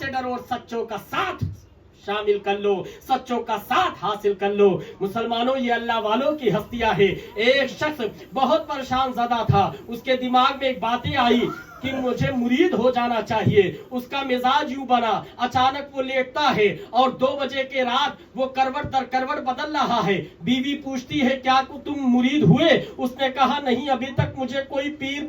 से डरो और सच्चों का साथ शामिल कर लो, सच्चों का साथ हासिल कर लो। मुसलमानों, ये अल्लाह वालों की हस्तियां है। एक शख्स बहुत परेशान ज़दा था, उसके दिमाग में एक बातें आई कि मुझे मुरीद हो जाना चाहिए। उसका मिजाज यूं बना, अचानक वो लेटता है और 2 बजे के रात वो करवट दर करवट बदल रहा है। बीवी पूछती है, क्या तुम मुरीद हुए? उसने कहा, नहीं, अभी तक मुझे कोई पीर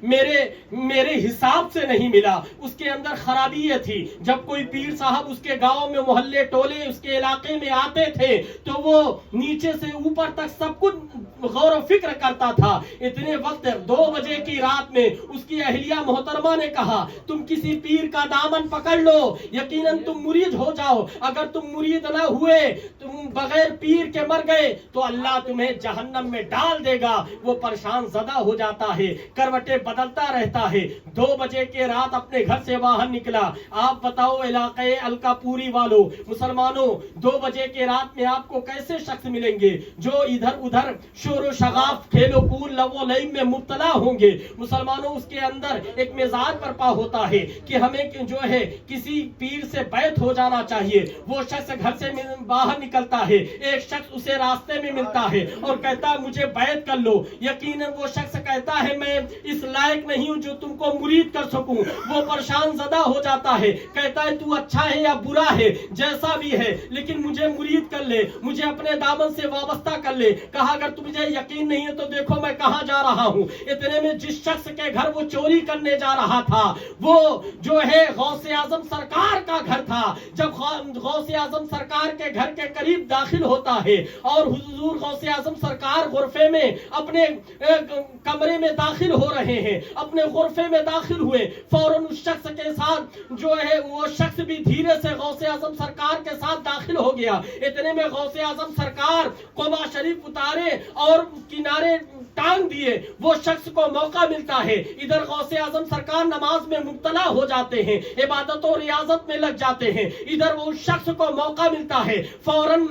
मेरे हिसाब से नहीं मिला। उसके अंदर खराबी ये थी, जब कोई पीर साहब उसके गांव में, मोहल्ले टोले उसके इलाके में आते थे तो वो नीचे से ऊपर तक सब कुछ गौर फिक्र करता था। इतने वक्त 2 बजे की रात में उसकी अहलिया मोहतरमा ने कहा, तुम किसी पीर का दामन पकड़ लो, यकीनन तुम मुरीद हो जाओ। अगर तुम मुरीद न हुए, तुम बगैर पीर के मर गए तो अल्लाह तुम्हें जहन्नम में डाल देगा। वो परेशान ज़दा हो जाता है, करवटें बदलता रहता है। 2 बजे के रात अपने घर से बाहर निकला। आप बताओ इलाके अलकापुरी वालों, मुसलमानों, 2 बजे के रात में आपको कैसे शख्स मिलेंगे जो इधर उधर शोर शगाफ, खेलो कूद, लवो लईब में मुब्तला होंगे। मुसलमानों, उसके अंदर एक मिजाज बर्पा होता है कि हमें जो है किसी पीर से बैत हो जाना चाहिए। वो शख्स घर से बाहर निकलता है, एक शख्स उसे रास्ते में मिलता है और कहता है, मुझे बैत कर लो। यकीनन वो शख्स कहता है, मैं इस लायक नहीं हूं जो तुमको मुरीद कर सकूं। वो परेशान ज़दा हो जाता है, कहता है, तू अच्छा है या बुरा है, जैसा भी है, लेकिन मुझे मुरीद कर ले, मुझे अपने दामन से वाबस्ता कर ले। कहा, अगर तुझे यकीन नहीं है तो देखो मैं कहां जा रहा हूं। इतने में जिस शख्स के घर वो चोरी करने जा रहा था, वो जो है गौसे आजम सरकार का घर था। जब गौसे आजम सरकार के घर के करीब दाखिल होता है और हुजूर गौसे आजम सरकार गुरफे में अपने कमरे में दाखिल हो रहे हैं, अपने गुरफे में दाखिल हुए, फौरन उस शख्स के साथ जो है वो शख्स भी धीरे से गौसे आजम सरकार के साथ दाखिल हो गया। इतने में गौसे आजम सरकार कुबा शरीफ उतारे और किनारे टांग दिए। वो शख्स को मौका मिलता है, इधर गौसे आजम सरकार नमाज में मुब्तला हो जाते हैं, इबादत और रियाजत में लग जाते हैं। इधर वो शख्स को मौका मिलता है, फौरन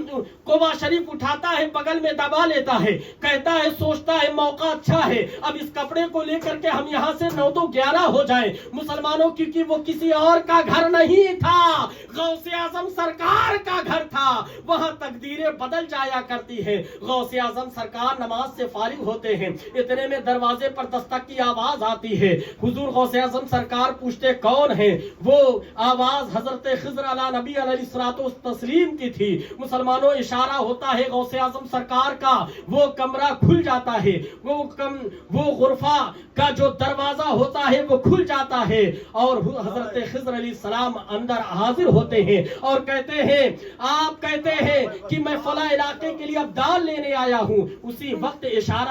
कुबा शरीफ उठाता है, बगल में दबा लेता है, कहता है, सोचता है मौका अच्छा है, अब इस कपड़े को लेकर के हम यहाँ से 9 तो 11 हो जाए। मुसलमानों, क्योंकि वो किसी और का घर नहीं था, गौसे आजम सरकार का घर था। वहां तकदीरें बदल जाया करती है। गौसे आजम सरकार नमाज से फारिग होते हैं, इतने में दरवाजे पर दस्तक की आवाज आती है। हुजूर गौसे आजम सरकार पूछते, कौन है? वो आवाज हजरत खिज़्र अला नबी अलैहिस्सलातु तस्लीम की थी। मुसलमानों, इशारा होता है गौसे आजम सरकार का, वो कमरा खुल जाता है, वो गुरफा का जो दरवाजा होता है वो खुल जाता है और हजरत खिज़्र अलैहिस्सलाम अंदर हाजिर होते हैं और कहते हैं, आप कहते हैं कि मैं फला इलाके के लिए अब दाल लेने आया हूं। उसी वक्त इशारा